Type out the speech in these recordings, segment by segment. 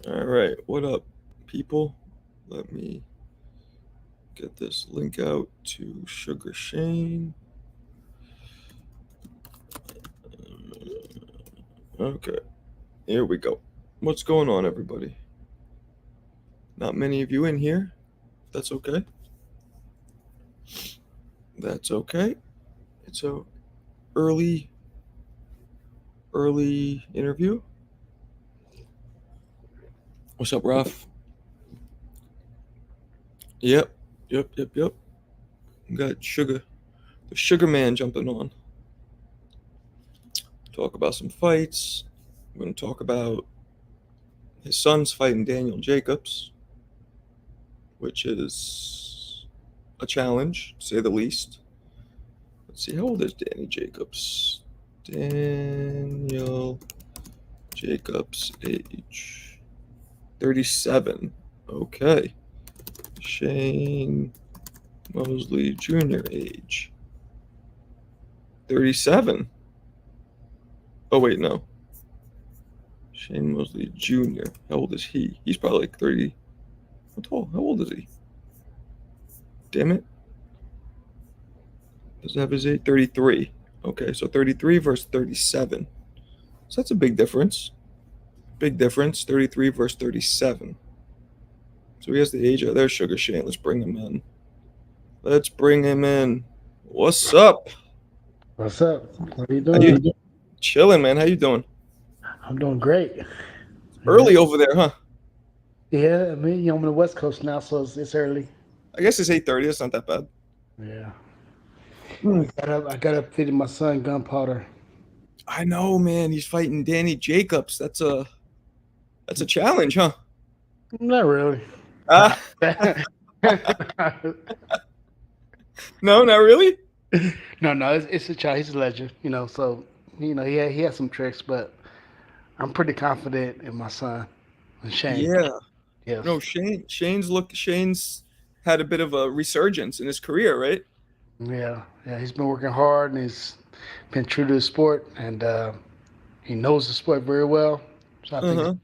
All right, what up, people? Let me get this link out to Sugar Shane. Okay, here we go. What's going on, everybody? Not many of you in here. That's okay. That's okay. It's a early, early interview. What's up, Ralph? Yep, yep. We got the Sugar Man jumping on. Talk about some fights. We're going to talk about his son's fighting Daniel Jacobs, which is a challenge, to say the least. Let's see, how old is Danny Jacobs? Daniel Jacobs' age 37. Okay. Shane Mosley Jr. age 37. Oh, wait, no. Shane Mosley Jr. How old is he? He's probably like 30. How old is he? Damn it. Does it have his age? 33. Okay, so 33 versus 37. So that's a big difference. Big difference. 33 versus 37. So he has the age of their Sugar Shane. Let's bring him in. Let's bring him in. What's up? What's up? What are you How you doing? chilling, man? How you doing? I'm doing great. Yeah, Early over there, huh? yeah. I mean, I'm on the West Coast now, so it's early. I guess it's 8:30. It's not that bad. Yeah, Hmm. I got up feeding my son gunpowder. I know, man. He's fighting Danny Jacobs. That's a challenge, huh? Not really. Ah, no, not really. No. It's a child. He's a legend. So he has some tricks, but I'm pretty confident in my son, and Shane. Yeah. Yes. No, Shane's had a bit of a resurgence in his career, right? Yeah. He's been working hard, and he's been true to the sport, and he knows the sport very well. So I Uh think it's huh.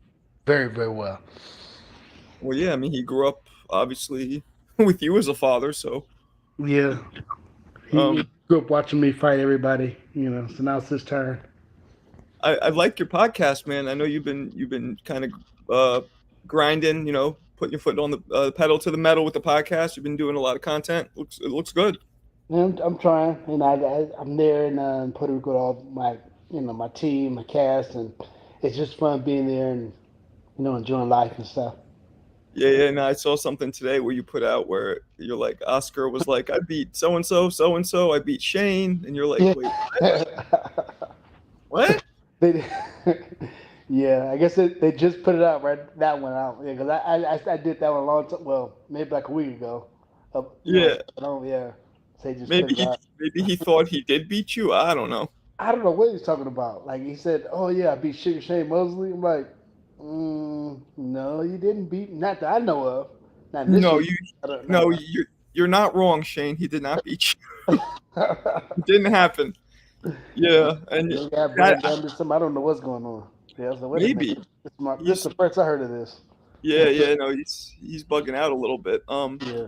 very, very well. Well, yeah. I mean, he grew up obviously with you as a father, so Yeah. He um, grew up watching me fight everybody, so now it's his turn. I like your podcast, man. I know you've been kind of uh grinding, putting your foot on the pedal to the metal with the podcast. You've been doing a lot of content. It looks good. Yeah, I'm trying, I'm there in Puerto Rico with all my team, my cast, and it's just fun being there and enjoying life and stuff. Yeah, yeah. And I saw something today where you put out where you're like Oscar was like, I beat so and so, so and so. I beat Shane, and you're like, Yeah. wait, what? they, yeah, I guess they just put it out right that one out. Yeah, because I did that one a long time. Well, maybe like a week ago. Yeah, I don't. Yeah, so they just put maybe it he out. maybe he thought he did beat you. I don't know. I don't know what he's talking about. Like he said, "Oh yeah, I beat Sugar Shane Mosley." I'm like, no, you didn't beat. Not that I know of. Not in this No, year. you I don't no, know. you're not wrong, Shane. He did not beat you. It didn't happen. Yeah, and Maybe I that brain damaged something. I don't know what's going on. Yeah, I was like, wait a minute. maybe This is he's the first I heard of this. yeah, no, he's bugging out a little bit. Yeah.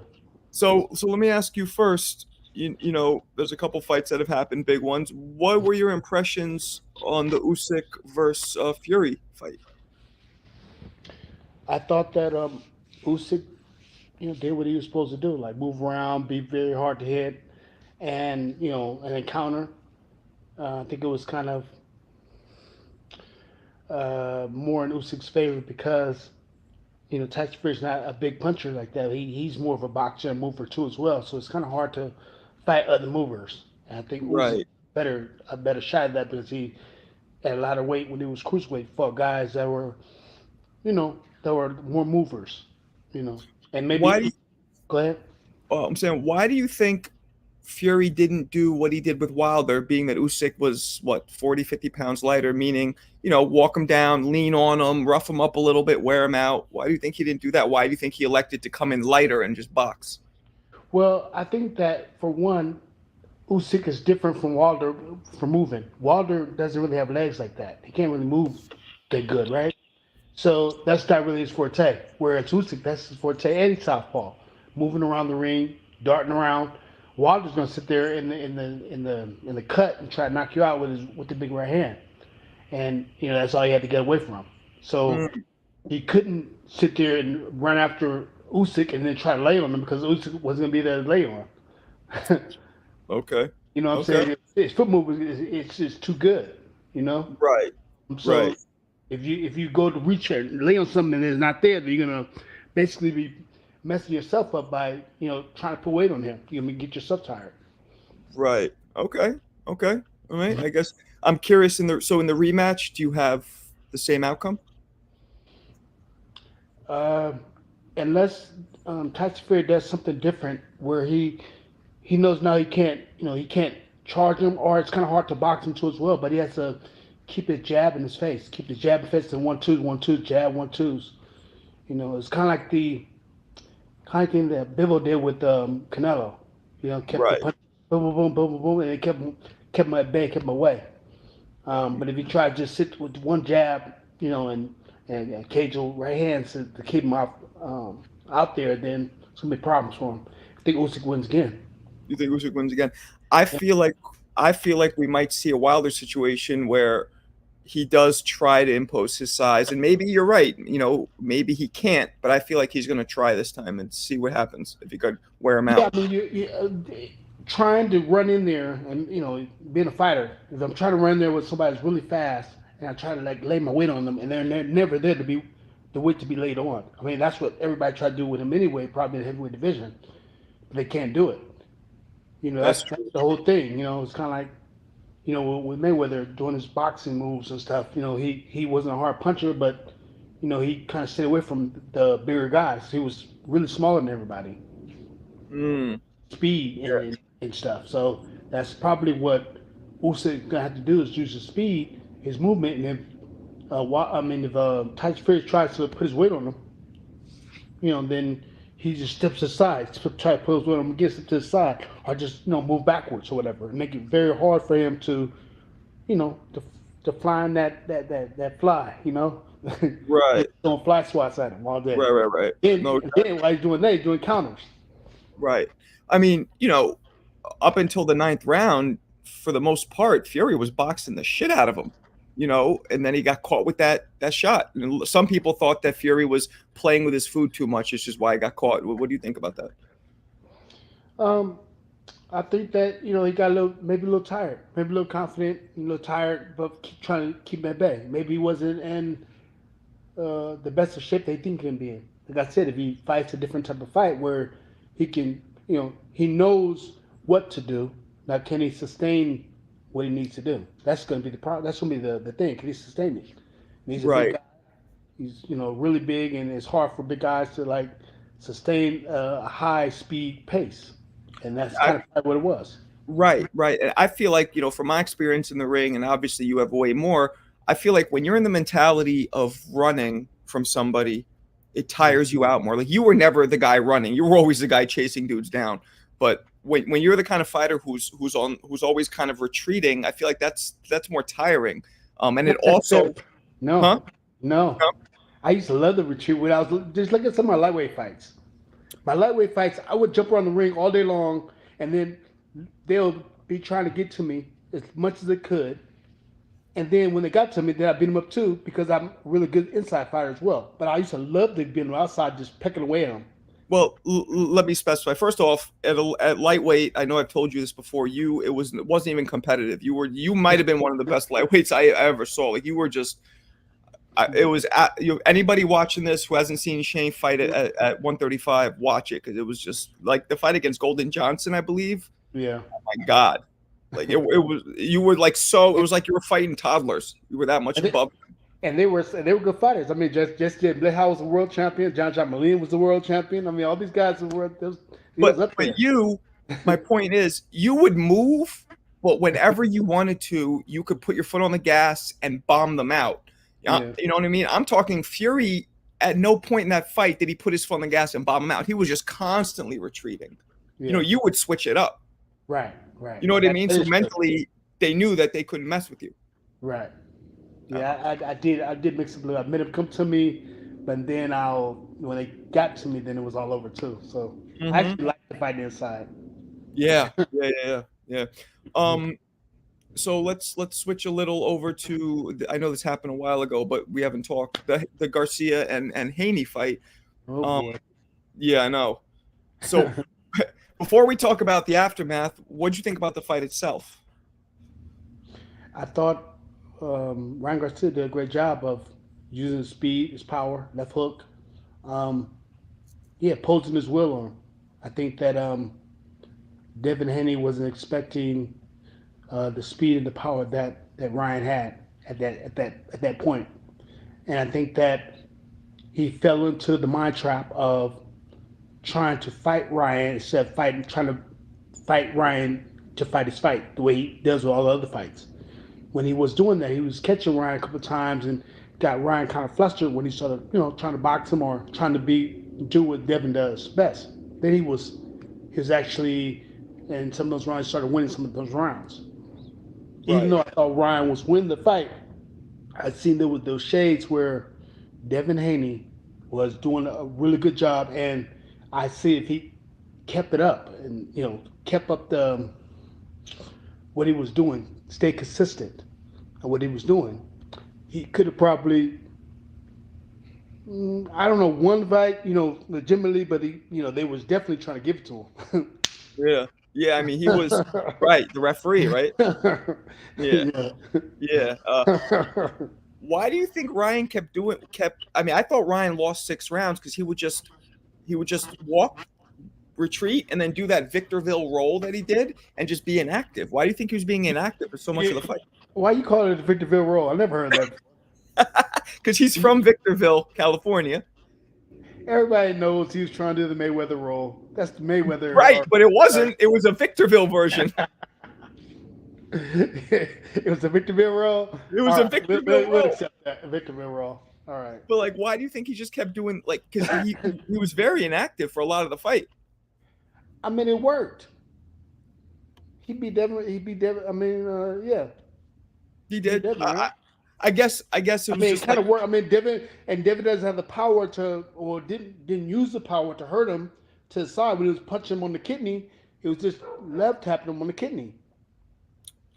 So let me ask you first. There's a couple fights that have happened, big ones. What were your impressions on the Usyk versus Fury fight? I thought that Usyk, did what he was supposed to do, like move around, be very hard to hit, and an encounter. I think it was kind of more in Usyk's favor because Tyson Fury's not a big puncher like that. He's more of a boxer and mover too as well. So it's kind of hard to fight other movers. And I think Usyk Right. a better shot at that because he at a lot of weight when he was cruiserweight fought guys that were more movers. You know, and Why do maybe go ahead. I'm saying, why do you think Fury didn't do what he did with Wilder, being that Usyk was, what, 40, 50 pounds lighter, meaning, walk him down, lean on him, rough him up a little bit, wear him out? Why do you think he didn't do that? Why do you think he elected to come in lighter and just box? Well, I think that for one, Usyk is different from Wilder for moving. Wilder doesn't really have legs like that. He can't really move that good, right? So that's not really his forte. Whereas Usyk, that's his forte and southpaw, moving around the ring, darting around. Wilder's gonna sit there in the cut and try to knock you out with the big right hand, and that's all he had to get away from. So Mm, he couldn't sit there and run after Usyk and then try to lay on him because Usyk wasn't gonna be there to lay on. okay. You know what I'm Okay. saying? His foot movement it's just too good. You know. Right. So Right. if you go to reach and lay on something that's not there, then you're gonna basically be messing yourself up by trying to put weight on him. You're gonna get yourself tired. Right. Okay. Okay. All right. I guess I'm curious in the rematch, do you have the same outcome? Uh, Unless Tyson Fury does something different where he knows now he can't charge him, or it's kind of hard to box him too as well. But he has to keep his jab in his face, keep the jab in his face, and 1-2, 1-2, jab, 1-2s. It's kind of thing that Bivol did with Canelo. Kept the Right. punch, boom, boom, boom, boom, boom, boom, and it kept him at bay, kept him away. But if you try to just sit with one jab, and cage right hands to keep him out there, then it's gonna be problems for him. I think Usyk wins again. You think Usyk wins again? I Yeah. feel like I feel like we might see a Wilder situation where he does try to impose his size, and maybe you're right. Maybe he can't, but I feel like he's going to try this time and see what happens if he could wear him Yeah, out. I mean, trying to run in there and being a fighter. If I'm trying to run there with somebody that's really fast, and I try to like lay my weight on them, and they're never there to be the weight to be laid on. I mean, that's what everybody tried to do with him anyway, probably in the heavyweight division, but they can't do it. That's That's true. the whole thing. It's kind of like with Mayweather doing his boxing moves and stuff. He wasn't a hard puncher, but he kind of stayed away from the bigger guys. He was really smaller than everybody, Mm, speed yeah. and stuff. So that's probably what Usyk gonna have to do is use his speed, his movement, and if Tyson Fury tries to put his weight on him, then he just steps aside, try to put his weight on him, gets him to the side, or just move backwards or whatever, and make it very hard for him to you know, to flying that fly, Right. doing fly swats at him all day. Right. Right. Right. Then No. then while he's doing that, he's doing counters. Right. I mean, up until the ninth round, for the most part, Fury was boxing the shit out of him. And then he got caught with that shot. And some people thought that Fury was playing with his food too much, which is why he got caught. What do you think about that? Um, I think that he got maybe a little tired, maybe a little confident, a little tired, but trying to keep him at bay. Maybe he wasn't in the best of shape they think he can be in. Like I said, if he fights a different type of fight where he can, he knows what to do. Now, can he sustain what he needs to do? That's going to be the problem. That's going to be the thing. Can he sustain it? And he's a big Right. guy. He's really big, and it's hard for big guys to like sustain a high speed pace, and that's I, kind of what it was. right. Right. And I feel like, from my experience in the ring, and obviously you have way more, I feel like when you're in the mentality of running from somebody, it tires you out more. Like you were never the guy running. You were always the guy chasing dudes down. But when you're the kind of fighter who's always kind of retreating, I feel like that's more tiring. And it Not also, necessarily. No, huh? no. I used to love the retreat when I was just look at some of my lightweight fights. My lightweight fights, I would jump around the ring all day long, and then they'll be trying to get to me as much as they could. And then when they got to me, then I beat them up too because I'm a really good inside fighter as well. But I used to love to be on the outside, just pecking away at them. Well, let me specify. First off, at lightweight, I know I've told you this before. It wasn't even competitive. You might have been one of the best lightweights I ever saw. Like you were just it was anybody watching this who hasn't seen Shane fight at 135, watch it because it was just like the fight against Golden Johnson, I believe. Yeah. Oh my God, like it was you were like it was like you were fighting toddlers. You were that much And they, above. and they were good fighters. I mean, just Blahal was the world champion. John Molina was the world champion. I mean, all these guys were he was But up but there. my point is, you would move, but whenever you wanted to, you could put your foot on the gas and bomb them out. Yeah, Yeah. you know what I mean? I'm talking Fury. At no point in that fight did he put his foot on the gas and bomb him out. He was just constantly retreating. Yeah. You would switch it up. Right. Right. You know what I That mean? So is true. mentally, they knew that they couldn't mess with you. Right. Yeah, I did mix it blue. I made them come to me, but then when they got to me, then it was all over too. So I Hmm. actually like the fight inside. Yeah, yeah, yeah, yeah, yeah. Um, so let's switch a little over to I know this happened a while ago, but we haven't talked the Garcia and Haney fight. Oh Um, boy. yeah, I know. So before we talk about the aftermath, what'd you think about the fight itself? I thought Ryan Garcia did a great job of using his speed, his power, left hook. Um, yeah, posing his will on him. I think that Devin Haney wasn't expecting the speed and the power that Ryan had at that point, and I think that he fell into the mind trap of trying to fight Ryan instead of trying to fight Ryan to fight his fight the way he does with all the other fights. When he was doing that, he was catching Ryan a couple of times and got Ryan kind of flustered when he started, trying to box him or trying to do what Devin does best. Then he was actually, in some of those rounds, started winning some of those rounds. Even Right. though I thought Ryan was winning the fight, I seen there was those shades where Devin Haney was doing a really good job, and I see if he kept it up and kept up the what he was doing, stay consistent on what he was doing, he could have probably I don't know one fight legitimately, but they was definitely trying to give it to him. Yeah. Yeah, I mean he was right, the referee, right? Yeah. Yeah. Yeah. Why do you think Ryan kept I mean, I thought Ryan lost 6 rounds because he would just walk, retreat, and then do that Victorville roll that he did and just be inactive. Why do you think he was being inactive for so much of Yeah. the fight? Why you call it a Victorville roll? I never heard that. Because he's from Victorville, California. Everybody knows he was trying to do the Mayweather roll. That's the Mayweather. Right, but it wasn't. It was a Victorville version. It was a Victorville roll. It was All a right, Victorville we'll roll. accept that. A Victorville roll. All right. But like, why do you think he just kept doing like? Because he was very inactive for a lot of the fight. I mean, it worked. He'd be Devin. He'd be Devin. I mean, yeah, He he'd be did. Devin, I, right? I guess. I guess it I was mean, it just kind like of worked. I mean, Devin doesn't have the power to, or didn't use the power to hurt him to the side when he was punching him on the kidney. It was just left tapping him on the kidney.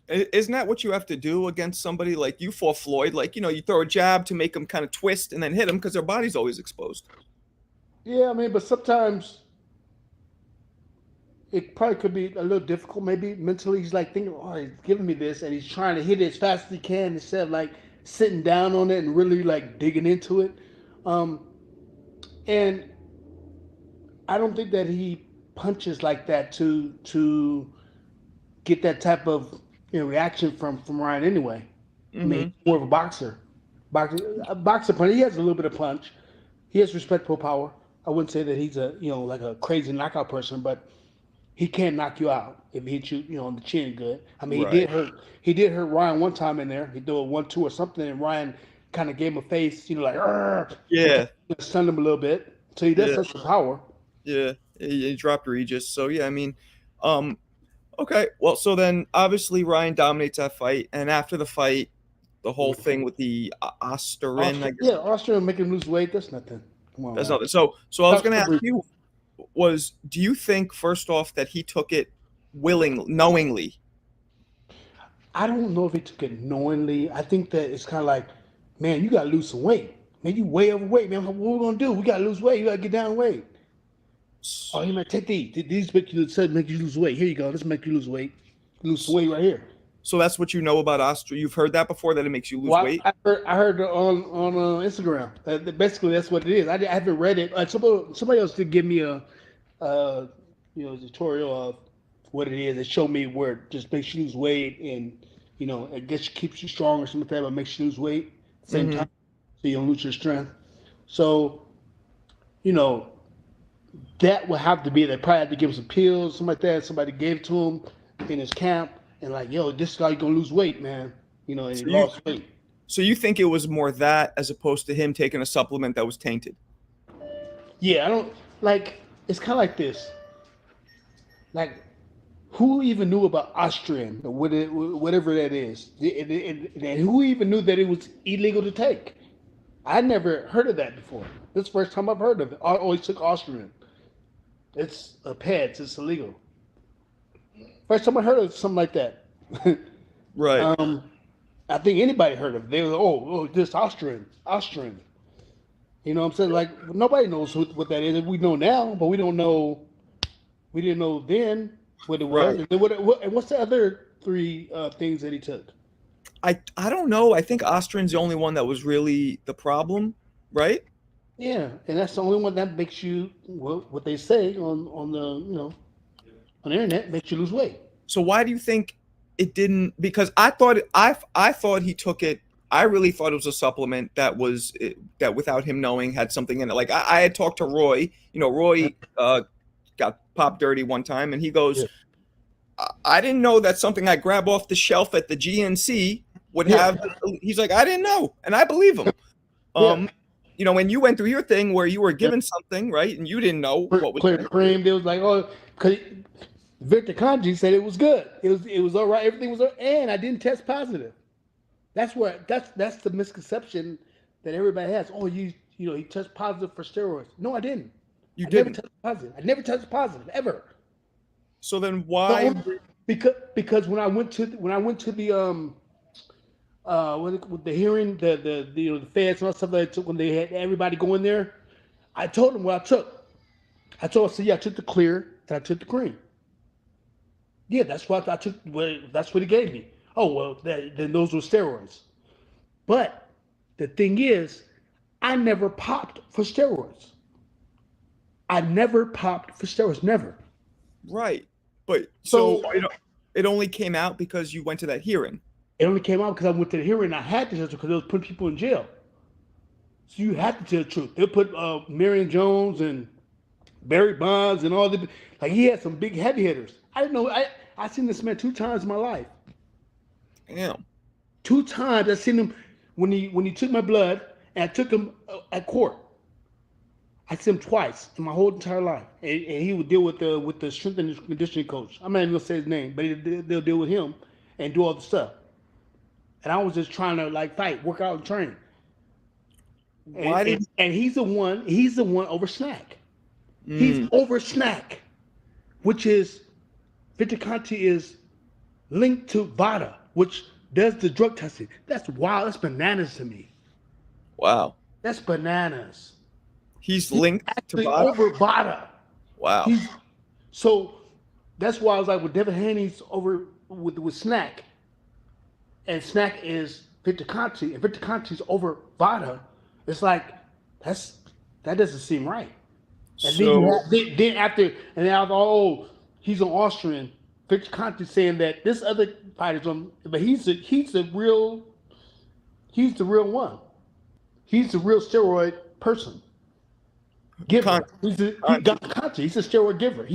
isn't that what you have to do against somebody like you fought Floyd? Like you throw a jab to make them kind of twist and then hit them because their body's always exposed. Yeah, I mean, but sometimes it probably could be a little difficult. Maybe mentally, he's like thinking, "Oh, he's giving me this," and he's trying to hit it as fast as he can instead of like sitting down on it and really like digging into it. Um, and I don't think that he punches like that to get that type of reaction from Ryan anyway. I mean, Hmm. he's more of a boxer. A boxer punch. He has a little bit of punch. He has respectable power. I wouldn't say that he's a like a crazy knockout person, but he can knock you out if he hits you on the chin good. I mean, Right. he did hurt Ryan one time in there. He did a 1-2 or something, and Ryan kind of gave him a face, like Yeah. stunned him a little bit. So he does Yeah. have some power. Yeah. He dropped Regis. So yeah, I mean, um, okay. Well, so then obviously Ryan dominates that fight, and after the fight, the whole thing with the Osterin, I guess Yeah, Austria making him lose weight. That's nothing. Come on, that's man. nothing. So I was Talk going to ask to you was do you think first off that he took it knowingly? I don't know if he took it knowingly. I think that it's kind of like, man, you got to lose some weight. Man, you way overweight, man. What we gonna do? We got to lose weight. You got to get down weight. Oh, he might take these. These make you lose weight. Here you go. Let's make you lose weight. Lose some weight right here. So that's what you know about Oster. You've heard that before that it makes you lose Well, weight. I heard on Instagram. Basically, that's what it is. I haven't read it. Somebody else did give me a tutorial of what it is. It showed me where it just makes you lose weight and I guess keeps you strong or something like that, but makes you lose weight at the same Hmm. time, so you don't lose your strength. So you know that would have to be. They probably had to give him some pills, something like that. Somebody gave it to him in his camp, and like, yo, this guy gonna lose weight, man. And he So you lost weight. so you think it was more that as opposed to him taking a supplement that was tainted? Yeah, I don't like. It's kind of like this. Like, who even knew about Austrian or whatever that is? And who even knew that it was illegal to take? I never heard of that before. This is the first time I've heard of it. I always took Austrian. It's a peds. It's illegal. First time I heard of something like that. Right. I think anybody heard of it. They were, oh, this Austrian, Austrian. You know what I'm saying? Like nobody knows what that is. We know now, but we don't know. We didn't know then what it was. Right. And, and what's the other three things that he took? I don't know. I think Ostrin's the only one that was really the problem, right? Yeah, and that's the only one that makes you what they say on the on the internet makes you lose weight. So why do you think it didn't? Because I thought he took it. I really thought it was a supplement that without him knowing had something in it. Like I had talked to Roy. Roy got popped dirty one time, and he goes, Yeah. I didn't know that something I grab off the shelf at the GNC would have. He's like, I didn't know, and I believe him. When you went through your thing where you were given something, right, and you didn't know what was clear cream. They was like, oh, because Victor Kanji said it was good. It was all right. Everything was, and I didn't test positive. That's the misconception that everybody has. Oh, he tested positive for steroids. No, I didn't. You never didn't. tested positive. I never tested positive ever. So then why? Because when I went to the with the hearing, the feds and all stuff that they took when they had everybody go in there, I told them what I took. I said, yeah, I took the clear and I took the cream. Yeah, that's what I took. That's what he gave me. Oh well, then those were steroids. But the thing is, I never popped for steroids. I never popped for steroids. Never. Right. But so it only came out because you went to that hearing. It only came out because I went to the hearing and I had to tell because they was putting people in jail. So you have to tell the truth. They put Marion Jones and Barry Bonds and all the he had some big heavy hitters. I didn't know. I seen this man 2 times in my life. Damn. 2 times I seen him when he took my blood and I took him at court. I seen him twice in my whole entire life, and he would deal with the strength and conditioning coach. I'm not even gonna say his name, but they'll deal with him and do all the stuff. And I was just trying to fight, work out, and train. And he's the one over snack. He's over snack, which is Victor Conti is linked to VADA, which does the drug testing. That's wild. That's bananas to me. Wow. That's bananas. He's linked to VADA? Over VADA. Wow. So that's why I was like, with Devin Haney's over with Snack, and Snack is Victor Conti, and Victor Conti's over VADA. It's like that doesn't seem right. And then after he's an Austrian. Victor Conti saying that this other fighter's on, but he's the real one. He's the real steroid person. Giver. He's a steroid giver.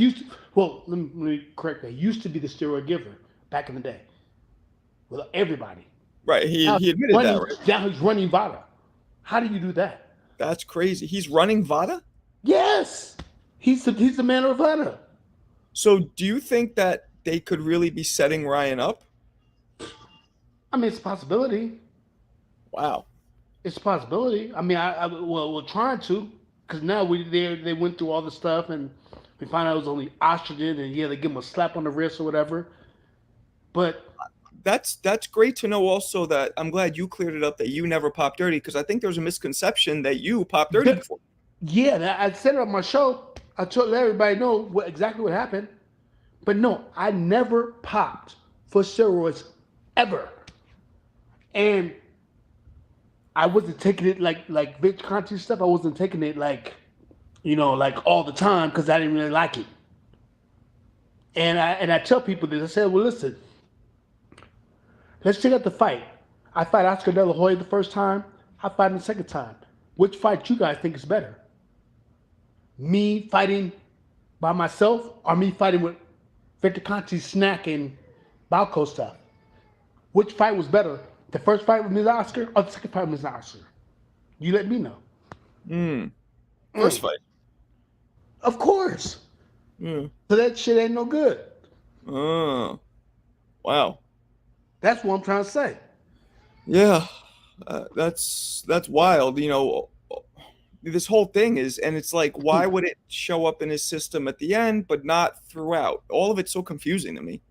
Let me correct that. He used to be the steroid giver back in the day. With everybody. Right. He admitted that, right? Now he's running VADA. How do you do that? That's crazy. He's running VADA? Yes. He's the man of VADA. So do you think that they could really be setting Ryan up? I mean, it's a possibility. Wow. It's a possibility. I mean, we're trying to, because now they went through all the stuff and we found out it was only estrogen, and they give him a slap on the wrist or whatever. But that's great to know. Also, that I'm glad you cleared it up that you never popped dirty, because I think there's a misconception that you popped dirty before. Yeah, I said it on my show. I let everybody know exactly what happened. But no, I never popped for steroids ever. And I wasn't taking it like Victor Conti stuff. I wasn't taking it like all the time because I didn't really like it. And I tell people this. I said, well, listen, let's check out the fight. I fight Oscar De La Hoya the first time. I fight him the second time. Which fight you guys think is better? Me fighting by myself or me fighting with Victor Conti's Snack and Balco stuff? Which fight was better? The first fight with Ms. Oscar or the second fight with Ms. Oscar? You let me know. First fight. Of course. So that shit ain't no good. Oh, wow. That's what I'm trying to say. Yeah, that's wild. This whole thing is, and it's like, why would it show up in his system at the end, but not throughout? All of it's so confusing to me.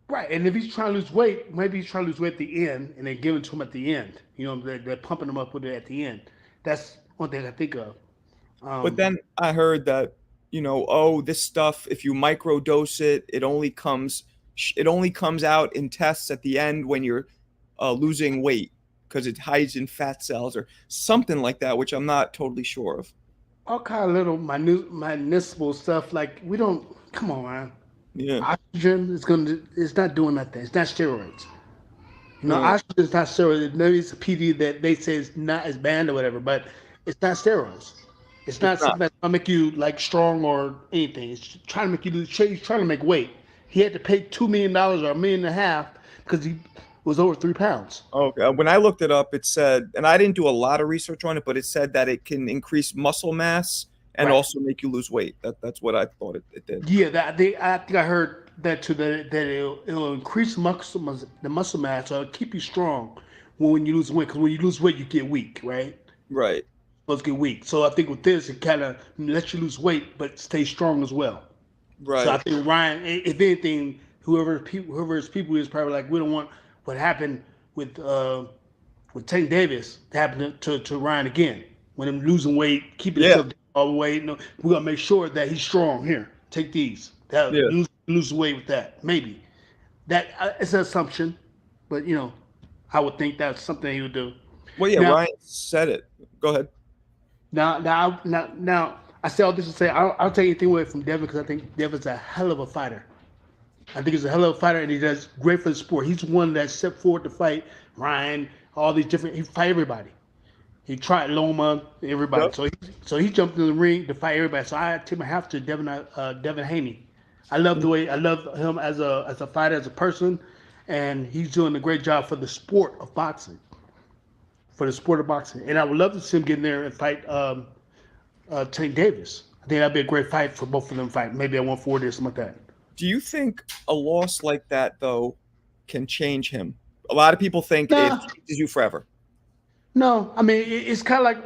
Right, and if he's trying to lose weight, maybe he's trying to lose weight at the end, and they give it to him at the end. They're pumping him up with it at the end. That's one thing I think of. But Um, then I heard that, oh, this stuff, if you microdose it, it only comes out in tests at the end when you're losing weight because it hides in fat cells or something like that, which I'm not totally sure of. all kind of little municipal stuff. Like we don't. Come on, man. Yeah. Oxygen is gonna. It's not doing nothing. It's not steroids. Uh, Oxygen is not steroids. Maybe it's a PD that they say is not as banned or whatever, but it's not steroids. It's it's not not. something that's gonna make you like strong or anything. It's trying to make you lose. He's trying to make weight. He had to pay $2 million or $1.5 million because he was over 3 pounds. Okay. When I looked it up, it said, and I didn't do a lot of research on it, but it said that it can increase muscle mass and Right. also make you lose weight. That's what I thought it did. Yeah, I think I heard that too. That it'll increase the muscle mass, or keep you strong when you lose weight. Because when you lose weight, you get weak, right? Right. Supposed to get weak. So I think with this, it kind of lets you lose weight, but stay strong as well. So I Right. think Ryan, if anything, whoever his people is probably like, we don't want what happened with Tank Davis to happen to Ryan again. When him losing weight, keeping Yeah. himself down all the way. No, we're gonna make sure that he's strong. Here, take these. That Yeah. lose weight with that. Maybe that it's an assumption, but I would think that's something he would do. Well, yeah, Now, Ryan said it. Go ahead. now, I say all this to say I'll take anything away from Devin because I think Devin's a hell of a fighter. I think he's a hell of a fighter, and he does great for the sport. He's one that stepped forward to fight Ryan, all these different. He fight everybody. He tried Loma, everybody. Yep. So he jumped in the ring to fight everybody. So I tip my hat to Devin Haney. I love him as a fighter, as a person, and he's doing a great job for the sport of boxing. For the sport of boxing, and I would love to see him get in there and fight Tank Davis. I think that'd be a great fight for both of them. Fight maybe at 140 or something like that. Do you think a loss like that though can change him? A lot of people think it No, changes you forever. no. I mean, it's kind of like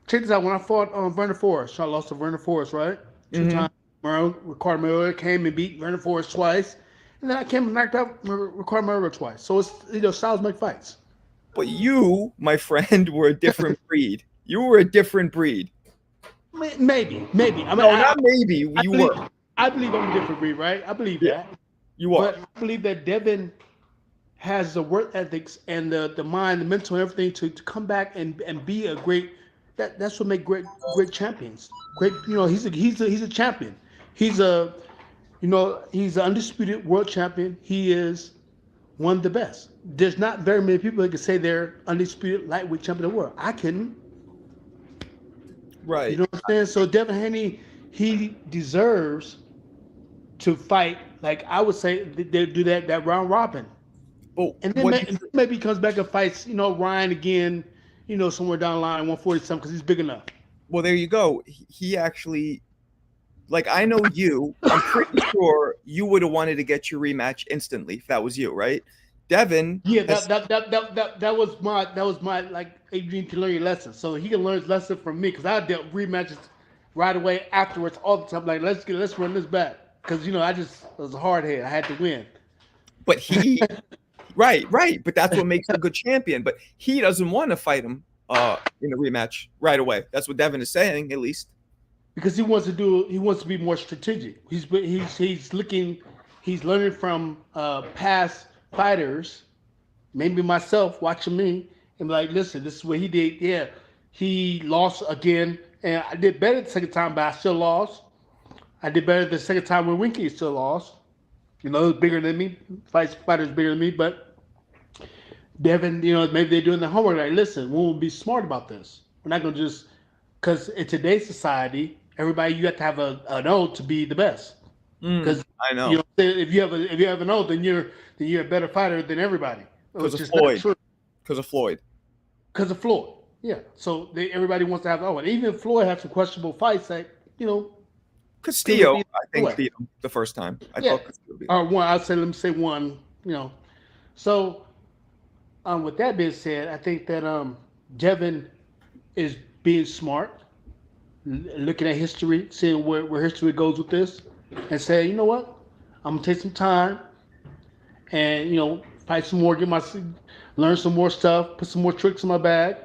check this out. When I fought Vernon Forrest, so I lost to Vernon Forrest, right? Two Hmm. times. Ricardo Mayweather came and beat Vernon Forrest twice, and then I came and knocked out Ricardo Mayweather twice. So it's styles make fights. But you, my friend, were a different breed. You were a different breed. Maybe. I mean, No, not maybe. I You believe, were. I believe I'm a different breed, right? I believe Yeah, that, you are. but I believe that Devin has the work ethics and the mind, the mental, and everything to come back and be a great. That's what make great champions. Great, he's a champion. He's a he's an undisputed world champion. He is one of the best. There's not very many people that can say they're undisputed lightweight champion of the world. I couldn't. You Right. know what I'm saying? So Devin Haney, he deserves to fight. Like I would say, they do that round robin, But and then what do you think? maybe he comes back and fights, Ryan again, somewhere down the line, 140 something, because he's big enough. Well, there you go. He actually, like, I know you. I'm pretty sure you would have wanted to get your rematch instantly if that was you, right? Devin Yeah, has, that was my like Adrian to learn your lesson, so he can learn his lesson from me because I dealt rematches right away afterwards all the time. Like let's run this back because I just was a hard head. I had to win. but he, right, right. But that's what makes him a good champion. But he doesn't want to fight him in a rematch right away. That's what Devin is saying, at least. Because he wants to be more strategic. He's learning from past fighters, maybe myself watching me, and be like, listen, this is what he did. Yeah, he lost again, and I did better the second time, but I still lost. I did better the second time when Winky still lost. He was bigger than me. Fighters bigger than me, but Devin, maybe they're doing the homework. Like, listen, we will be smart about this. We're not gonna just because in today's society, everybody you have to have an oath to be the best. Because I know. if you have an oath, then you're a better fighter than everybody, Because which of is not Floyd. true. Because of Floyd. Because of Floyd, yeah. So everybody wants to have an oath. Even if Floyd has some questionable fights, that It would Castillo, be I think, away. beat him the first time. I Yeah, thought Castillo beat him. or one. I'd say let me say one. You know, so with that being said, I think that Devin is being smart, looking at history, seeing where history goes with this, and say, you know what, I'm gonna take some time and fight some more, learn some more stuff, put some more tricks in my bag.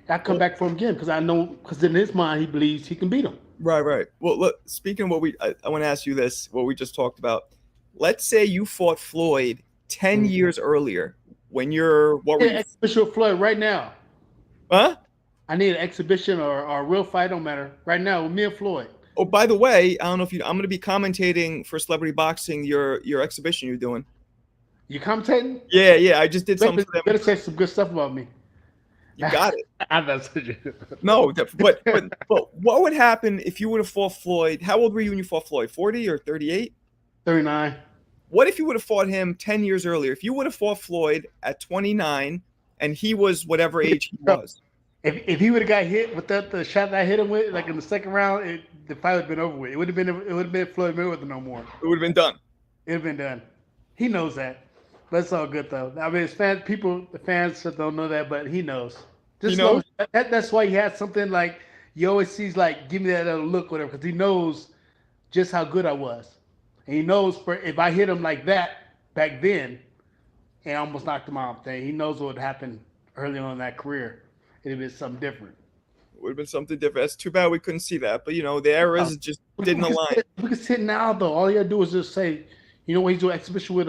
I come Well, back for him again because I know because in his mind he believes he can beat him. right, right. Well, look, speaking of I want to ask you this, what we just talked about. Let's say you fought Floyd 10 Mm. years earlier when you're, what were Yeah, you? exhibition with Floyd right now. Huh? I need an exhibition or a real fight, don't matter. Right now with me and Floyd. Oh, by the way, I don't know if you, I'm going to be commentating for Celebrity Boxing, your exhibition you're doing. You commentating? Yeah, yeah. I just did something for them. Better say some good stuff about me. You got it. I'm not such a. No, but what would happen if you would have fought Floyd? How old were you when you fought Floyd? 40 or 38? 39. What if you would have fought him 10 years earlier? If you would have fought Floyd at 29 and he was whatever age he was. If he would have got hit with the shot that I hit him with, like in the second round, the fight would have been over with. It would have been Floyd Mayweather no more. It would have been done. It would have been done. He knows that. That's all good though. I mean, the fans don't know that, but he knows. He Just knows? knows that's why he has something like you always sees like give me that little look, whatever, because he knows just how good I was, and he knows for if I hit him like that back then, and almost knocked him out, then he knows what would happen early on in that career. It'd be something different. It would have been something different. It's too bad we couldn't see that. But, the eras just didn't align. We can sit now though. All you gotta do is just say, when he's doing exhibition with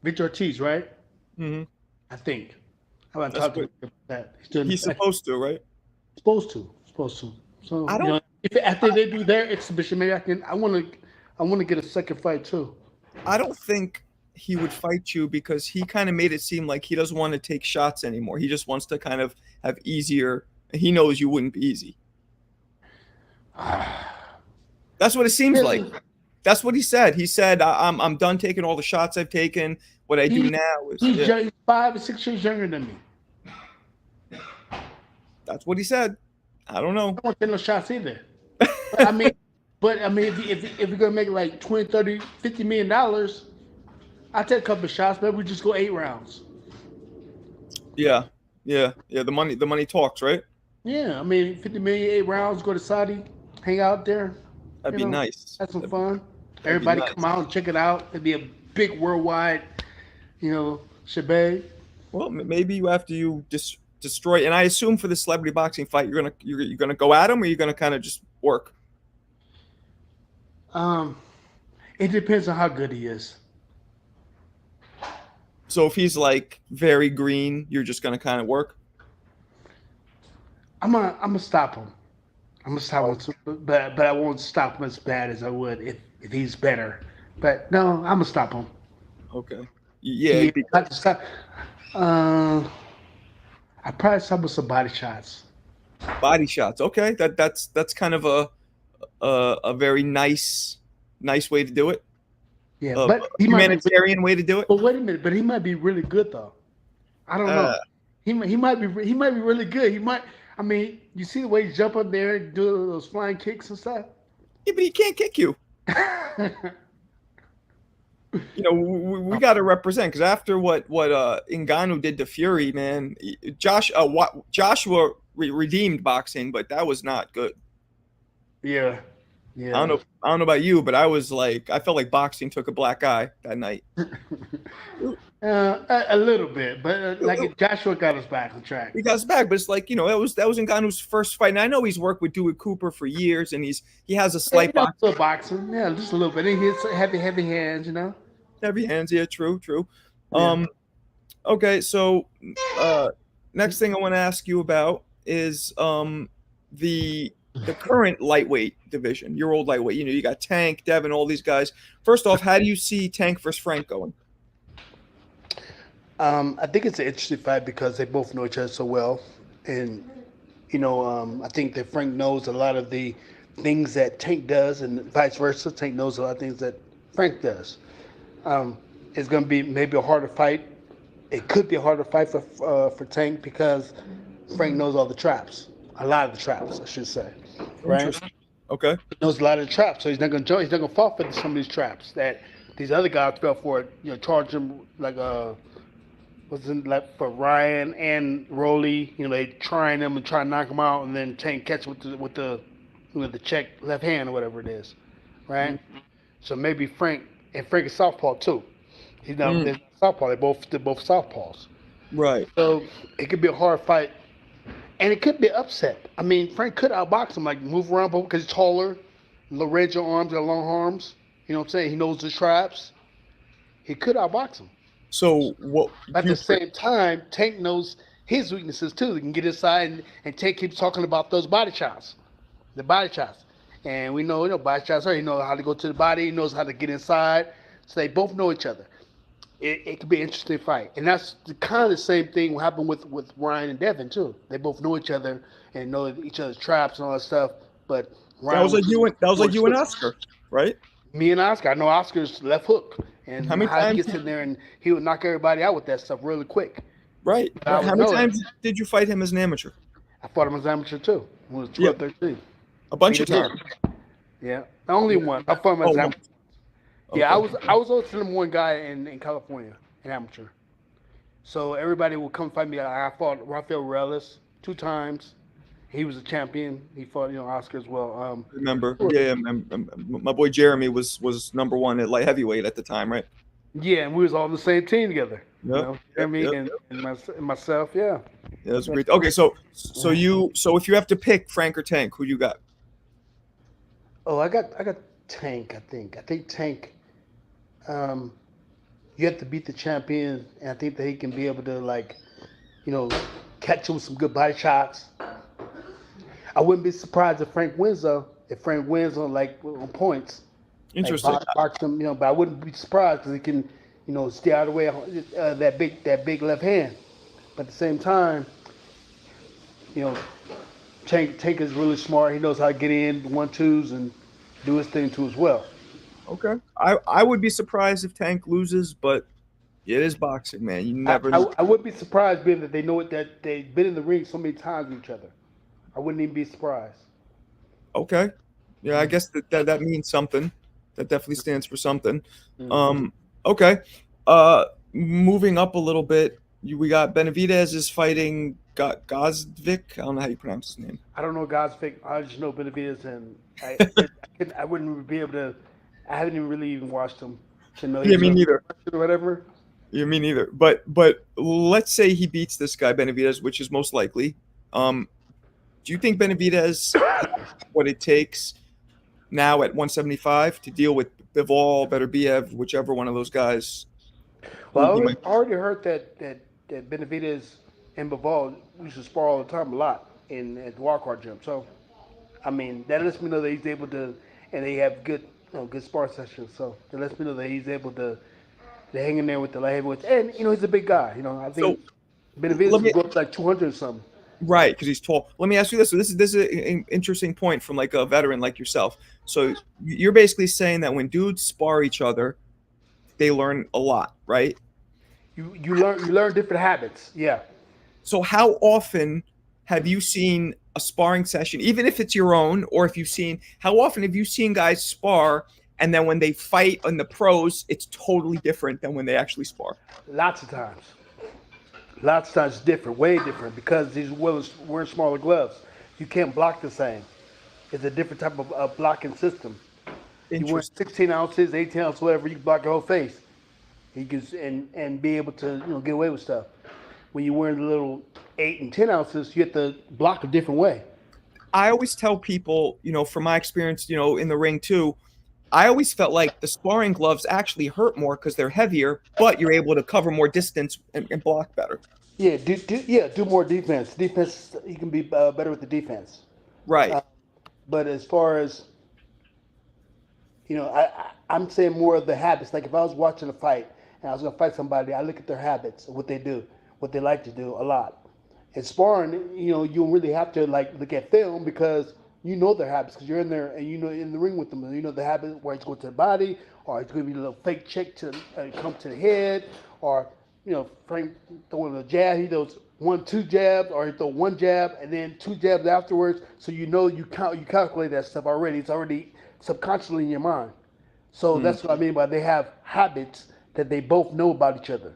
Victor Ortiz, right? Hmm. I think. How about That's talk to him what about that? He's doing he's supposed to, right? supposed to. Supposed to. So I don't if after they do their exhibition, maybe I wanna get a second fight too. I don't think he would fight you because he kind of made it seem like he doesn't want to take shots anymore. He just wants to kind of have easier. He knows you wouldn't be easy. That's what it seems like. That's what he said. He said, I'm done taking all the shots I've taken. What I do now is He's 5 or 6 years younger than me. That's what he said. I don't know. I don't want to take no shots either. But I mean, if you're gonna make like 20, 30, $50 million, I take a couple of shots. Maybe we just go 8 rounds. Yeah. The money talks, right? Yeah, I mean, 50 million, 8 rounds. Go to Saudi, hang out there. That'd be nice. Have some fun. be Everybody nice. come out and check it out. It'd be a big worldwide, shebang. Well, maybe after you destroy, and I assume for the celebrity boxing fight, you're gonna go at him, or you're gonna kind of just work. It depends on how good he is. So if he's like very green, you're just gonna kind of work. I'm gonna stop him. I'm gonna stop him, but I won't stop him as bad as I would if he's better. But no, I'm gonna stop him. Okay. Yeah. I have to stop. I probably stop with some body shots. Body shots. Okay. That's kind of a very nice way to do it. Yeah, A but he humanitarian way to do it. But wait a minute, but he might be really good though. I don't know. He might be really good. He might. I mean, you see the way he jump up there and do those flying kicks and stuff. Yeah, but he can't kick you. We got to represent, because after what Ngannou did to Fury, man, Joshua redeemed boxing, but that was not good. Yeah. I don't know about you, but I felt like boxing took a black eye that night. A little bit, but Joshua got us back on track. He got us back, but it's like, that was Ngannou's first fight. And I know he's worked with Dewey Cooper for years, and he has a slight boxing. Yeah, just a little bit. He hits heavy hands, Heavy hands, yeah, true. Yeah. Okay, so next thing I want to ask you about is the current lightweight division, your old lightweight. You got Tank, Devin, all these guys. First off, how do you see Tank versus Frank going? I think it's an interesting fight because they both know each other so well, and I think that Frank knows a lot of the things that Tank does, and vice versa. Tank knows a lot of things that Frank does. It's going to be maybe a harder fight. It could be a harder fight for Tank because Frank knows all the traps, a lot of the traps, I should say. Right? Okay. He knows a lot of the traps, so he's not gonna jump. He's not gonna fall for some of these traps that these other guys fell for. Charge him like wasn't like for Ryan and Rolly. They trying him and try to knock him out, and then Tank catch with the check left hand or whatever it is, right? So maybe Frank is southpaw too. He's not Mm, they're southpaw. They're both southpaws. right. So it could be a hard fight, and it could be an upset. I mean, Frank could outbox him, like move around because he's taller, Lorenzo arms, got long arms. You know what I'm saying? He knows the traps. He could outbox him. So what At the you same time, Tank knows his weaknesses too. He can get inside, and Tank keeps talking about those body shots, the body shots. And we know, body shots hurt. He knows how to go to the body. He knows how to get inside. So they both know each other. It could be an interesting fight. And that's kind of the same thing what happened with Ryan and Devin too. They both know each other and know each other's traps and all that stuff. But that was Ryan like was you and that was more like you and swift. Oscar, right? Me and Oscar, I know Oscar's left hook How and many how he times? gets in there and he would knock everybody out with that stuff really quick. Right. I Right. How would many know that. times did you fight him as an amateur? I fought him as amateur too. When I was Yeah, 12, 13. a bunch Beat of him times. up. Yeah. Only one. I fought him Oh, as one. amateur. Yeah, I Okay. was I was always the number one guy in California, in amateur. So everybody would come fight me. I fought Rafael Morales 2 times. He was a champion. He fought, Oscar as well. Remember? Yeah, yeah. My boy Jeremy was number one at light heavyweight at the time, right? Yeah, and we was all on the same team together. Yep. Yep. Jeremy Yep. and myself. Yeah. Yeah, that's great. Okay, so if you have to pick Frank or Tank, who you got? Oh, I got Tank. I think Tank. Um, you have to beat the champion, and I think that he can be able to you know, catch him with some good body shots. I wouldn't be surprised if Frank wins though. If Frank wins on points, like Interesting. box him, but I wouldn't be surprised because he can, stay out of the way of that big left hand. But at the same time, you know, Tank is really smart. He knows how to get in 1-2s and do his thing too as well. Okay. I would be surprised if Tank loses, but it is boxing, man. You I, never I, know. I wouldn't be surprised being that they know it that they've been in the ring so many times with each other. I wouldn't even be surprised. Okay. Yeah, I guess that means something. That definitely stands for something. Mm-hmm. Um, okay. Moving up a little bit, we got Benavidez is fighting Gazvik. I don't know how you pronounce his name. I don't know God's fake. I just know Benavidez, and I wouldn't be able to. I haven't even really even watched him to know Yeah, he's me a neither. or whatever. Yeah, me neither. But let's say he beats this guy Benavidez, which is most likely. Do you think Benavidez has what it takes now at 175 to deal with Bivol, Beterbiev, whichever one of those guys Well, who he might? I already heard that Benavidez and Bivol used to spar all the time, a lot at the walk gym. So I mean, that lets me know that he's able to, and they have good spar sessions. So that lets me know that he's able to hang in there with the light heavyweights. And he's a big guy. I So think Benavidez let can me go up to like 200 or something. right because he's tall. Let me ask you this. So this is an interesting point from like a veteran like yourself. So you're basically saying that when dudes spar each other, they learn a lot, right? You learn different habits. Yeah. So how often have you seen a sparring session, even if it's your own, or if you've seen, how often have you seen guys spar and then when they fight in the pros, it's totally different than when they actually spar? Lots of times. Lots of times it's different, way different, because he's wearing smaller gloves. You can't block the same. It's a different type of blocking system. You wear Interesting. 16 ounces, 18 ounces, whatever, you can block your whole face. He can and be able to get away with stuff. When you're wearing the little 8 and 10 ounces, you have to block a different way. I always tell people, from my experience, in the ring too, I always felt like the sparring gloves actually hurt more because they're heavier, but you're able to cover more distance and block better. Yeah, do more defense. Defense, you can be better with the defense. Right. But as far as I'm saying more of the habits. Like if I was watching a fight and I was gonna fight somebody, I look at their habits, what they do, what they like to do a lot. In sparring, you don't really have to look at film because you know their habits because you're in there and in the ring with them. And you know the habit where it's going to the body or it's going to be a little fake check to come to the head or Frank throwing a jab, he throws one, two jabs, or he throw one jab and then two jabs afterwards. So you calculate that stuff already. It's already subconsciously in your mind. So Mm, that's what I mean by they have habits that they both know about each other.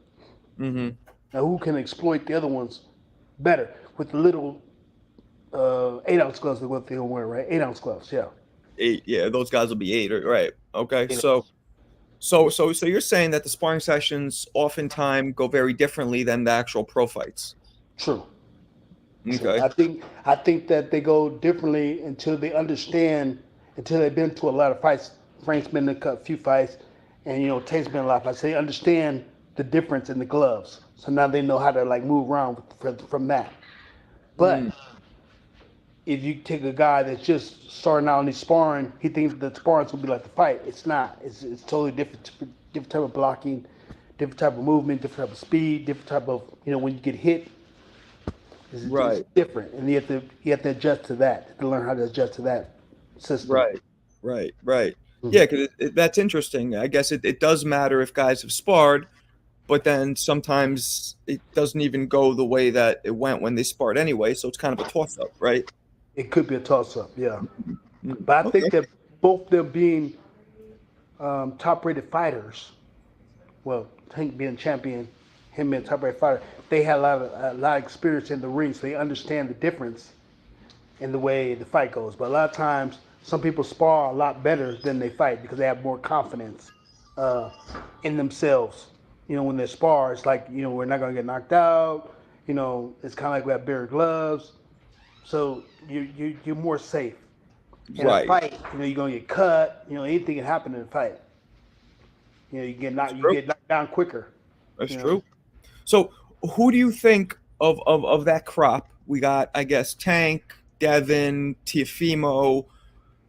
mm-hmm. Now, who can exploit the other ones better with the little 8 ounce gloves that what they're wearing, right? 8 ounce gloves, yeah. 8. Yeah, those guys will be 8. Right. Okay. Eight So ounce. so you're saying that the sparring sessions oftentimes go very differently than the actual pro fights. True. True. Okay. I think that they go differently until they understand, until they've been to a lot of fights. Frank's been in a few fights, and Tate's been in a lot of fights. They understand the difference in the gloves, so now they know how to like move around from that. Mm, But if you take a guy that's just starting out and he's sparring, he thinks that sparring's gonna be like the fight. It's not. It's totally different. Different type of blocking, different type of movement, different type of speed, different type of when you get hit, it's right. different, and you have to adjust to that to learn how to adjust to that system. Right. Right. Right. Mhm. Yeah, because that's interesting. I guess it does matter if guys have sparred, but then sometimes it doesn't even go the way that it went when they sparred anyway. So it's kind of a toss up, right? It could be a toss up, yeah. Mm, But I okay. think that both them being top rated fighters, well, Tank being champion, him being top rated fighter, they had a lot of experience in the ring, so they understand the difference in the way the fight goes. But a lot of times, some people spar a lot better than they fight because they have more confidence uh, in themselves. When they spar, it's like we're not gonna get knocked out. It's kind of like we have bigger gloves, so you're more safe. In a Right. fight, you're gonna get cut. Anything can happen in a fight. That's You true. get knocked down quicker. That's You know, true. So who do you think of that crop? We got, I guess, Tank, Devin, Tiafimo,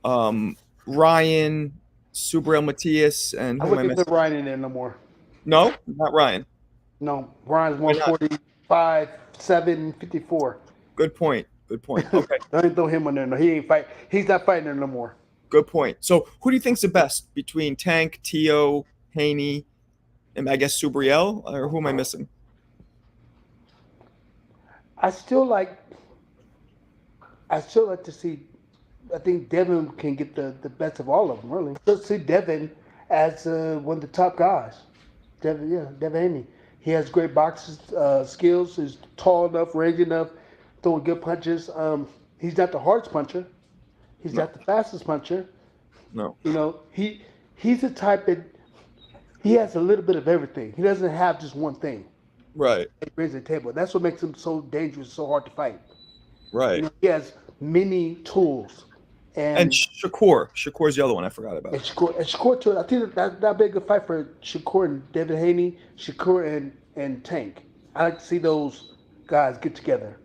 um, Ryan, Subriel Matias, and I who am I wouldn't put missing? Ryan in there no more. No, not Ryan. No, Ryan's Why not? 145, 7, 54. Good point. Good point. Okay. Don't throw him on there. No, he ain't fight. He's not fighting there no more. Good point. So who do you think's the best between Tank, Tio, Haney, and I guess Subriel, or who am I missing? I still like. I still like to see. I think Devin can get the best of all of them. Really, still see Devin as one of the top guys. Devin, yeah, Devin Haney. He has great boxing skills. He's tall enough, rangy enough, throwing good punches. He's not the hardest puncher. He's No, not the fastest puncher. no. He's the type that he has a little bit of everything. He doesn't have just one thing Right, that he brings to the table. That's what makes him so dangerous, so hard to fight. right. He has many tools, And and Shakur's the other one I forgot about. Shakur too. I think that'd be a good fight for Shakur and David Haney, Shakur and Tank. I like to see those guys get together.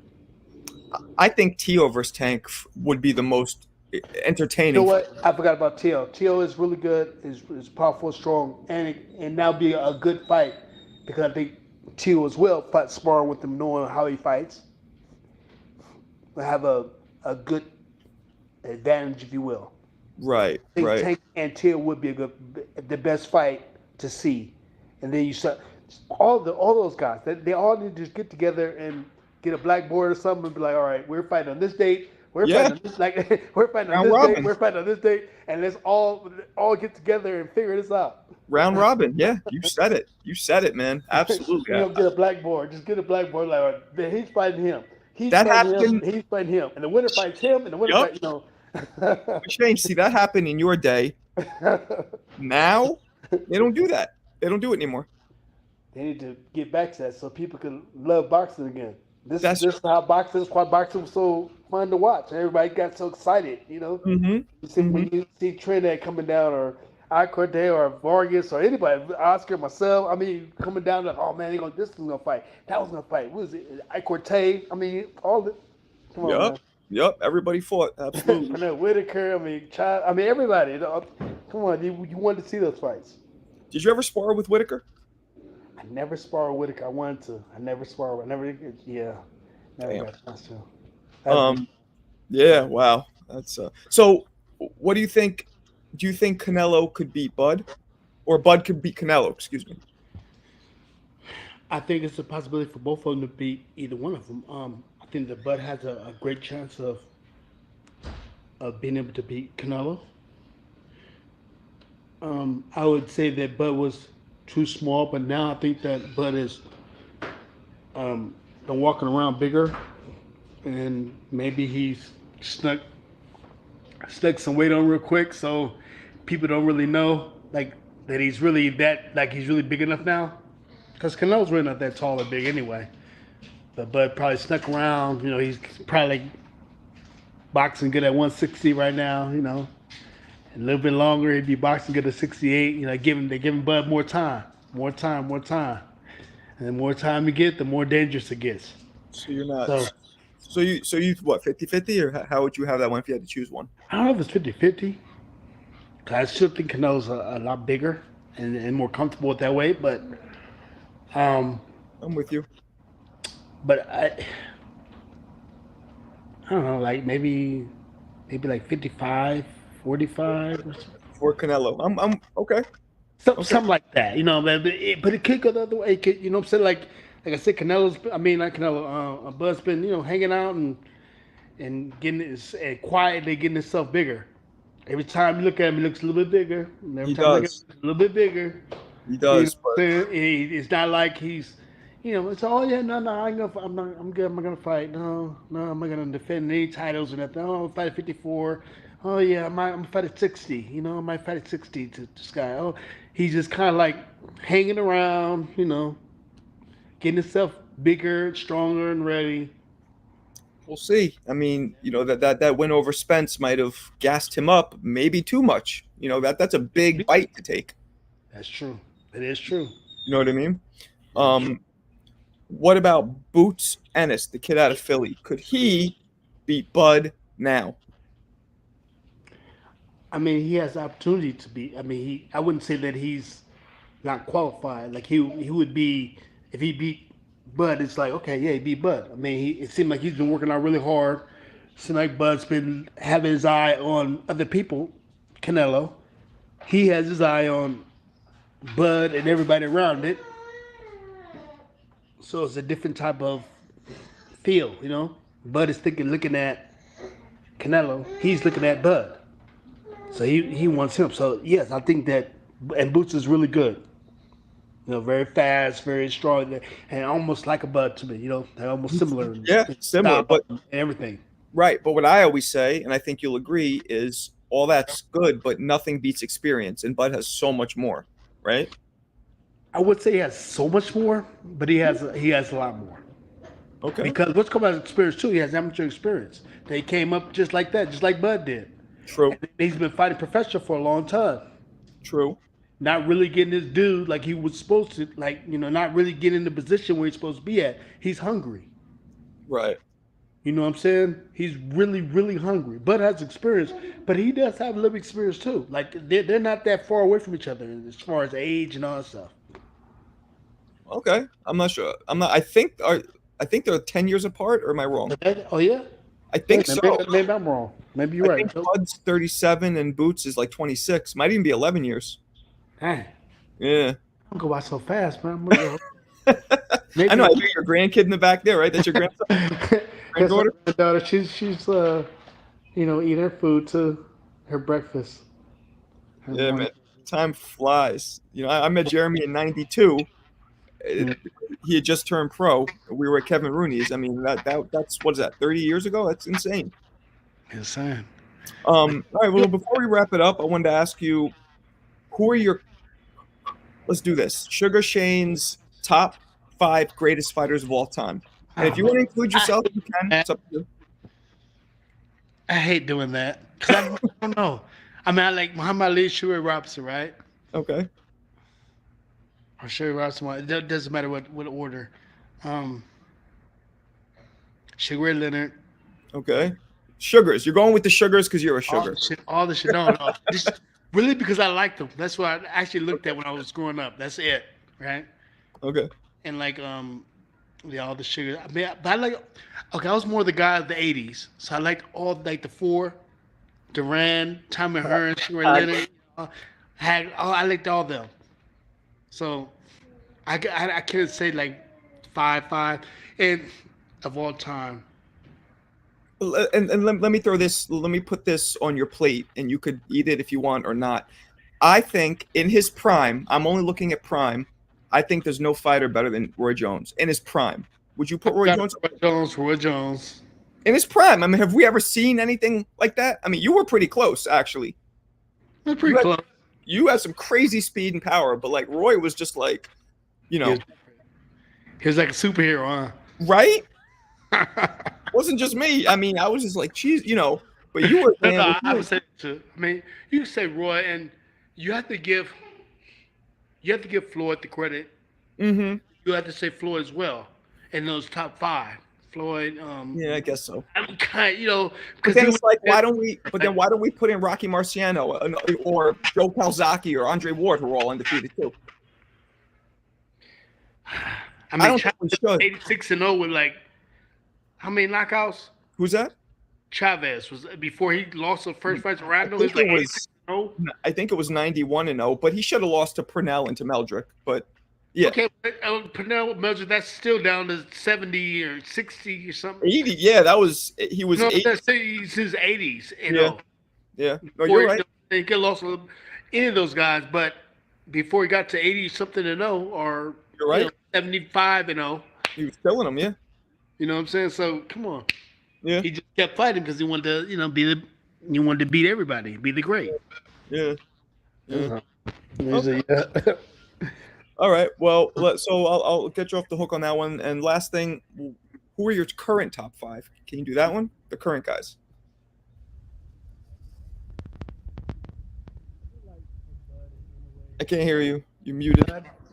I think Tio versus Tank would be the most You know entertaining. what? I forgot about Tio. Tio is really good. Is powerful, strong, and that'll be a good fight because I think Tio as well fight sparring with him, knowing how he fights. Will have a good advantage, if you will. Right, I think right. Tank and Tio would be the best fight to see, and then you saw all those guys. They all need to just get together and get a blackboard or something and be like, all right, we're fighting on this date. We're Yeah, fighting on this like we're fighting on round this date. robin. We're fighting on this date, and let's all get together and figure this out. Round robin. Yeah, you said it. You said it, man. Absolutely. Get a blackboard. Just get a blackboard. Like, all right, man, he's fighting him. He's That fighting him. happened. He's fighting him, and the winner fights him, and the winner Yup. fight. Shane, see that happened in your day. Now they don't do that. They don't do it anymore. They need to get back to that so people can love boxing again. This That's this is how boxing is why boxing was so fun to watch. Everybody got so excited, mm-hmm. You see, Mm-hmm. when you see Trinidad coming down or Corday or Vargas or anybody, Oscar, myself, I mean, coming down like, oh man, this was gonna fight. That was gonna fight. What was it? Corday. I mean, all the come on, Yup. man. Yup. Everybody fought. Absolutely. Pernell Whitaker, I mean everybody. Come on, you wanted to see those fights. Did you ever spar with Whitaker? I never sparred with Whitaker. I wanted to. I never sparred. Yeah, never Damn. got a chance to. That'd be- Um. Yeah. Wow. That's so. What do you think? Do you think Canelo could beat Bud, or Bud could beat Canelo? Excuse me. I think it's a possibility for both of them to beat either one of them. I think that Bud has a great chance of being able to beat Canelo. I would say that Bud was too small, but now I think that Bud is been walking around bigger, and maybe he's snuck some weight on real quick, so people don't really know like that he's really he's really big enough now. Because Canelo's really not that tall or big anyway. But Bud probably snuck around. You know, he's probably like boxing good at 160 right now. You know, and a little bit longer, he'd be boxing good at 68. You know, they're giving Bud more time, more time, more time, and the more time you get, the more dangerous it gets. So you're not. So So you what 50-50, or how would you have that one if you had to choose one? I don't know if it's 50-50. I still think Canelo's a lot bigger and more comfortable with that weight, um, I'm with you. but I don't know, like maybe like 55, 45, or something. For Canelo, I'm okay. Okay. Something like that, you know. But it could go the other way. It could, you know what I'm saying? Like I said, I mean, not Canelo. Bud's been, you know, hanging out and getting quietly getting himself bigger. Every time you look at him, he looks a little bit bigger. And every He time you look at him, does. he looks a little bit bigger. He You know does. what But I'm saying? It's not like he's, you know, it's all, yeah, no, I'm good. I'm not gonna fight. No, no, I'm not gonna defend any titles or nothing. Oh, I'm gonna fight at 54. Oh yeah, I'm gonna fight at 60. You know, I might fight at 60 to this guy. Oh, he's just kind of like hanging around. You know, getting himself bigger, stronger, and ready. we'll see. I mean, that win over Spence might have gassed him up, maybe too much. That's a big bite to take. That's true. It is true. You know what I mean? Um, what about Boots Ennis, the kid out of Philly? Could he beat Bud now? I mean, he has the opportunity to be. I mean, I wouldn't say that he's not qualified. Like he would be if he beat Bud. It's like okay, yeah, he beat Bud. I mean, it seemed like he's been working out really hard. Seemed like Bud's been having his eye on other people. Canelo, he has his eye on Bud and everybody around it. So it's a different type of feel, you know. Bud is looking at Canelo. He's looking at Bud. So he wants him. So yes, I think that and Boots is really good. You know, very fast, very strong, and almost like a Bud to me. You know, they're almost similar Yeah, in similar, style but and everything. right. But what I always say, and I think you'll agree, is all that's good, but nothing beats experience, and Bud has so much more, right? I would say he has so much more, but he has a lot more. Okay, Because what's called about experience too, he has amateur experience. They came up just like that, just like Bud did. true, And he's been fighting professional for a long time. true, Not really getting his due like he was supposed to, like, you know, not really getting in the position where he's supposed to be at. He's hungry. right. You know what I'm saying? He's really, really hungry. Bud has experience, but he does have a little experience too. Like they're not that far away from each other as far as age and all that stuff. Okay, I'm not sure. I'm not. I think they're 10 years apart, or am I wrong? Oh yeah? I think so. Maybe I'm wrong. Maybe you're I right. think Bud's 37 and Boots is like 26. Might even be 11 years. Dang, Yeah. I'm going by so fast, man. I'm gonna maybe, I know. I hear your grandkid in the back there, right? That's your grandson, That's my granddaughter. daughter. She's you know, eating her food to her breakfast. Her Yeah, morning. man. Time flies. I met Jeremy in '92. Yeah. He had just turned pro. We were at Kevin Rooney's. I mean, that's what is that? 30 years ago? That's insane. Insane. All right. Well, before we wrap it up, I wanted to ask you, who are your? Let's do this. Sugar Shane's top 5 greatest fighters of all time. And if you want to include yourself, you can. It's up to you. I hate doing that because I don't know. I mean, I like Muhammad Ali, Sugar Robinson, right? Okay. Or Sugar Robinson. It doesn't matter what order. Um, Sugar Ray Leonard. Okay. Sugars. You're going with the sugars because you're a All sugar. the shit. All the shit. No. Just really because I liked them. That's what I actually looked at when I was growing up. That's it, right? Okay. And like yeah, all the sugar. I mean, but I like. Okay, I was more the guy of the '80s, so I liked all like the four, Duran, Tommy Hearn, Sugar Ray Leonard. I liked all them. So I can't say like 5'5", and of all time. And let me throw this. Let me put this on your plate, and you could eat it if you want or not. I think in his prime, I'm only looking at prime. I think there's no fighter better than Roy Jones in his prime. Would you put Roy Got Jones Roy Jones. in his prime? I mean, have we ever seen anything like that? I mean, you were pretty close, actually. They're pretty close. You had some crazy speed and power, but like Roy was just like, He was like a superhero, right? huh? Wasn't just me. I mean, I was just like, geez, but you were, No, man, no, I would say it too. I mean, you say Roy, and you have to give Floyd the credit. mm-hmm. You have to say Floyd as well in those top five. Floyd, Yeah, I guess so. I'm kind, But because then it's like, why don't we? But then why don't we put in Rocky Marciano or Joe Calzaghe or Andre Ward, who are all undefeated too? I don't think we should. 86-0 with like how many knockouts? Who's that? Chavez was before he lost the first fight to Randall. I think Like it was. 86-0. I think it was 91-0, but he should have lost to Purnell and to Meldrick. But yeah, Okay, Pernell Melzer, that's still down to 70 or 60 or something. 80. Yeah, he was No, 80. that's he's his 80s. Yeah. No, you're right. He could have lost any of those guys, but before he got to 80 something and 0 or You're right. 75 and 0. He was killing them. Yeah. You know what I'm saying? So come on. Yeah. He just kept fighting because he wanted to, he wanted to beat everybody, be the great. Yeah. Yeah. Okay. All right. Well, so I'll get you off the hook on that one. And last thing, who are your current top five? Can you do that one? The current guys. I can't hear you. You muted.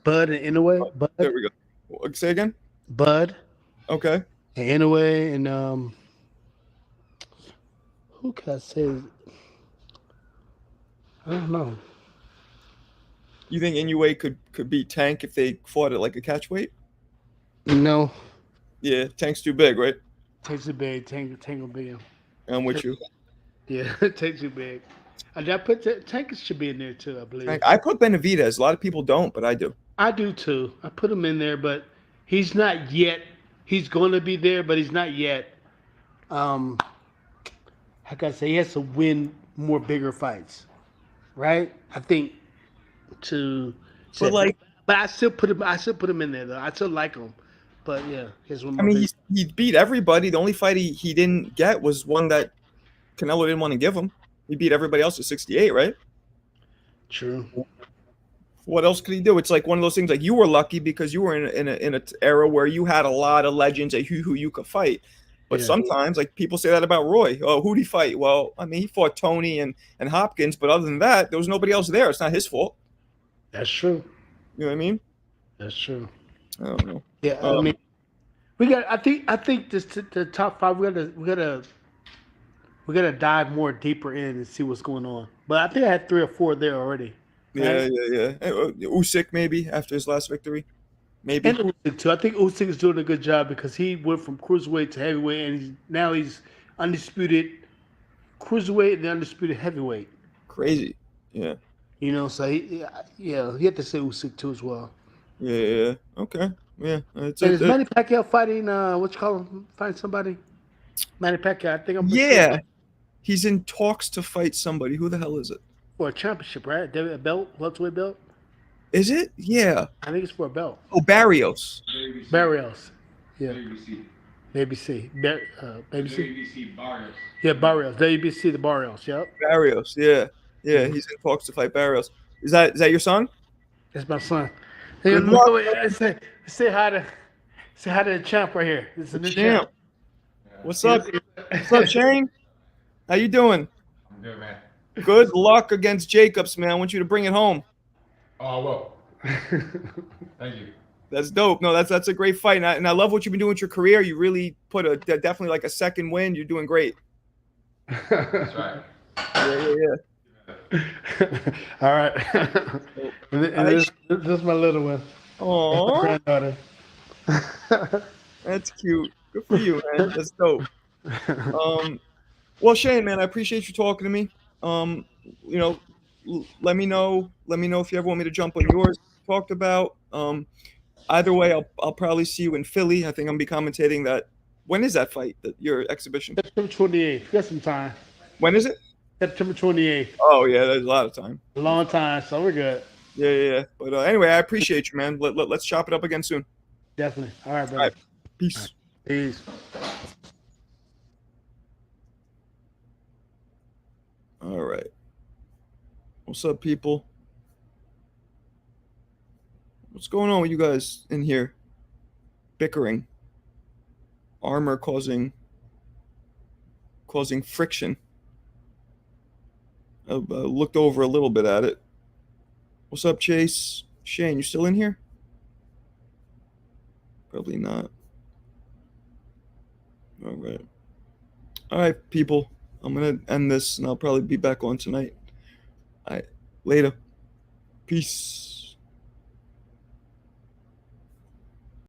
Bud and Inoue. Bud. There we go. Say again. Bud Okay. and Inoue and who can I say? I don't know. You think Inoue could beat Tank if they fought at like a catch weight? No. Yeah, Tank's too big, right? Tank's too big. Tank will be him. I'm with you. Yeah, Tank's too big. I put Tank should be in there too, I believe. I put Benavidez. A lot of people don't, but I do. I do too. I put him in there, but he's not yet. He's going to be there, but he's not yet. How can I say? He has to win more bigger fights, right? I think but I still put him in there though. I still like him, but yeah, here's one more. I mean, he beat everybody. The only fight he didn't get was one that Canelo didn't want to give him. He beat everybody else at 68, right? True. What else could he do? It's like one of those things. Like you were lucky because you were in an era where you had a lot of legends who you could fight. But sometimes, like people say that about Roy. Oh, who'd he fight? Well, I mean, he fought Tony and Hopkins, but other than that, there was nobody else there. It's not his fault. That's true. You know what I mean? That's true. I don't know. Yeah, I mean, we got. I think this the top five. We gotta dive more deeper in and see what's going on. But I think I had 3 or 4 there already. Right? Yeah. Usyk maybe after his last victory, maybe. And Usyk too. I think Usyk is doing a good job because he went from cruiserweight to heavyweight, and now he's undisputed cruiserweight and undisputed heavyweight. Crazy. Yeah. So he had to say Usyk too as well. Yeah. Okay. Yeah. Is Manny Pacquiao fighting? Fighting somebody? Manny Pacquiao. I think I'm. Yeah. He's in talks to fight somebody. Who the hell is it? For a championship, right? A belt, welterweight belt. Is it? Yeah. I think it's for a belt. Oh, Barrios. Barrios. Yeah. ABC. ABC. Barrios. Yeah, Barrios. WBC, the Barrios. Yep. Barrios. Yeah. He's in talks to fight Barrios. Is that your son? That's my son. Hey, say hi to the champ right here. This is the new champ. What's up? What's up, Shane? How you doing? I'm good, man. Good luck against Jacobs, man. I want you to bring it home. Oh, I will. Thank you. That's dope. No, that's a great fight, and I love what you've been doing with your career. You really put definitely like a second win. You're doing great. That's right. Yeah. All right. This is my little one. Oh, granddaughter. That's cute. Good for you, man. That's dope. Well, Shane, man, I appreciate you talking to me. Let me know if you ever want me to jump on yours. Talked about. Either way, I'll probably see you in Philly. I think I'm be commentating that. When is that fight? Your exhibition? September 28th. Got some time. When is it? September 28th. Oh yeah, there's a lot of time. A long time, so we're good. Yeah. But anyway, I appreciate you, man. Let's chop it up again soon. Definitely. All right, All brother. right. Peace. Peace. All right. What's up, people? What's going on with you guys in here? Bickering. Armor causing friction. I looked over a little bit at it. What's up, Chase? Shane, you still in here? Probably not. All right, people. I'm gonna end this, and I'll probably be back on tonight. All right, later. Peace.